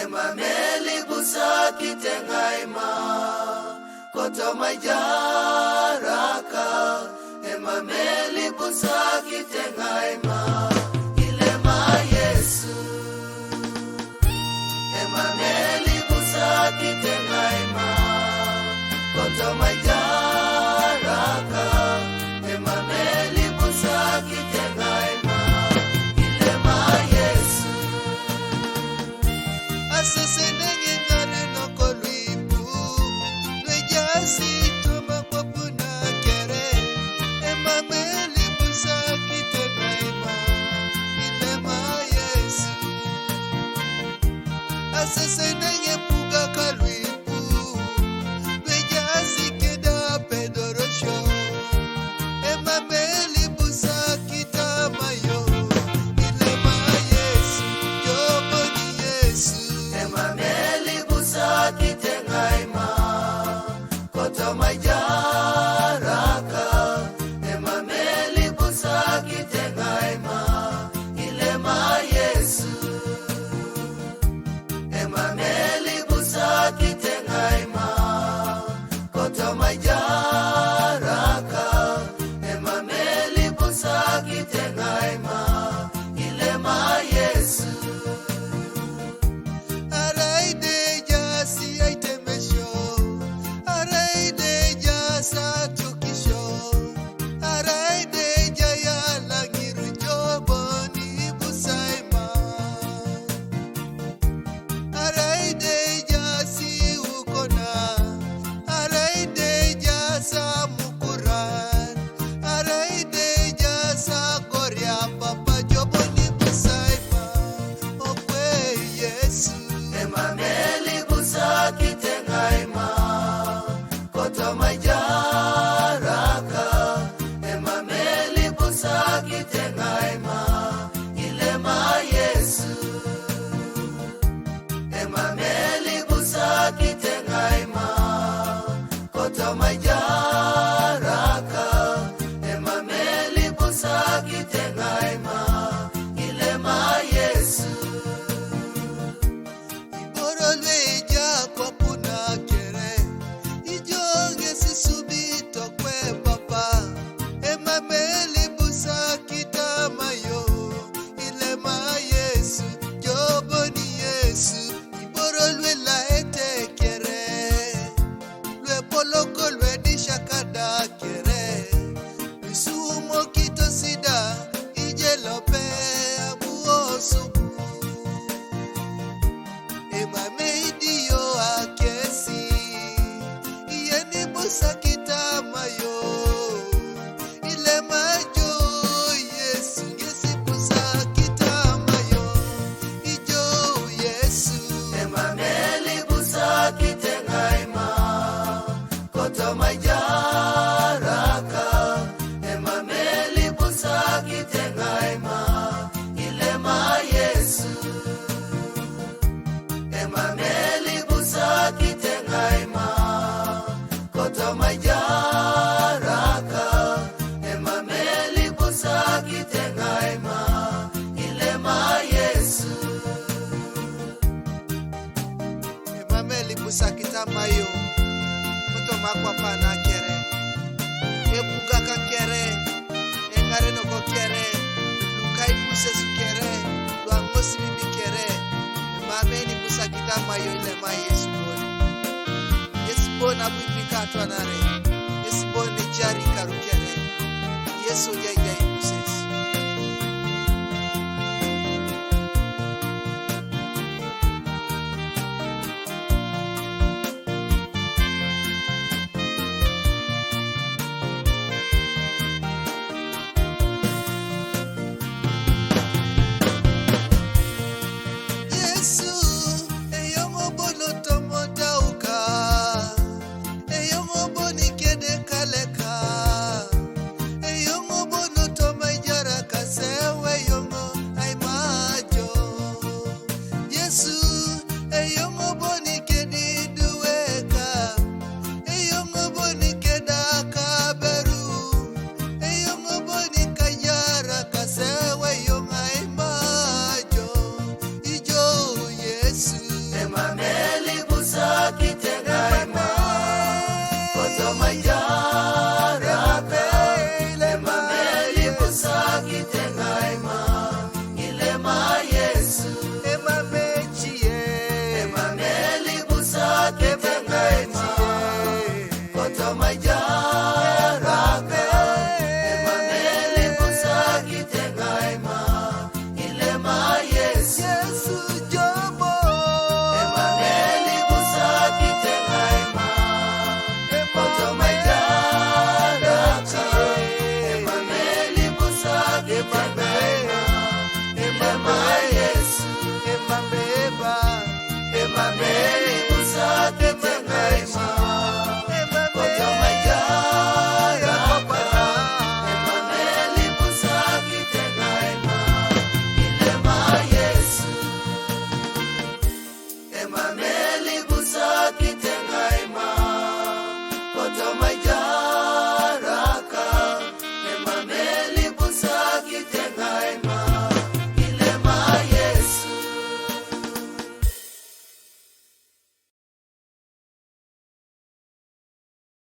Emameli busaki tengaima koto majaraka. Emameli busaki tengaima ilema Yesu. Emameli busaki tengaima koto majaraka. Emameli busaki tengaima ilema Yesu. Asesenenge ngare no kolipu Lejasi tuma kwa puna kere Emameli busaki tengaima ilema Yesu. Asesenenge puga kalipu Lejasi keda pedorosho Emameli busaki tamayo ilema Yesu. Yoboni Yesu. Emameli busaki tengaima koto majaraka. Emameli busaki tengaima ilema Yesu. Emameli busaki tengaima koto majaraka. Emameli busaki tengaima ilema Yesu. Araide jasi aitemesho Araide jasa tukisho Araide jaya langiru joboni busaima Araide jasi ukona Araide jasa mukuran Araide jasa korea papa joboni busaima Okwe Yesu. Emameli busaki tengaima koto majaraka. Emameli busaki tengaima ilema Yesu. Emameli busaki tengaima koto majaraka. Emameli busaki tengaima ilema Yesu. Borolweja kwa puna kere Ijonge sisubito kwe papa Emameli busaki tamayo ilema Yesu. Joboni Yesu. Iborolwe la ete kere Lwe poloko lwe dishakada kere Misumo kito sida Ijelope abuo subu Emameidio akesi Ieni busaki tamayo ilema jo Yesu. Ngesi busaki tamayo ijo Yesu. Emameli busaki tengaima koto majaraka. Emameli busaki tengaima ilema Yesu. Emameli busaki tengaima koto majaraka. Emameli busaki tengaima ilema Yesu. Emameli busaki tamayo Muto makwa pana kere Epuga ka kere Engare no ko kere Lukai buse su kere Luangosi bibi kere Emameli busaki tamayo ilema Yesu boni. Yesu bona bwipika atwanare Yesu bone jari karukere Yesu jai buses. Yesu, eyongo bono tomo dauka, eyongo boni kede kaleka, eyongo bono tomo emame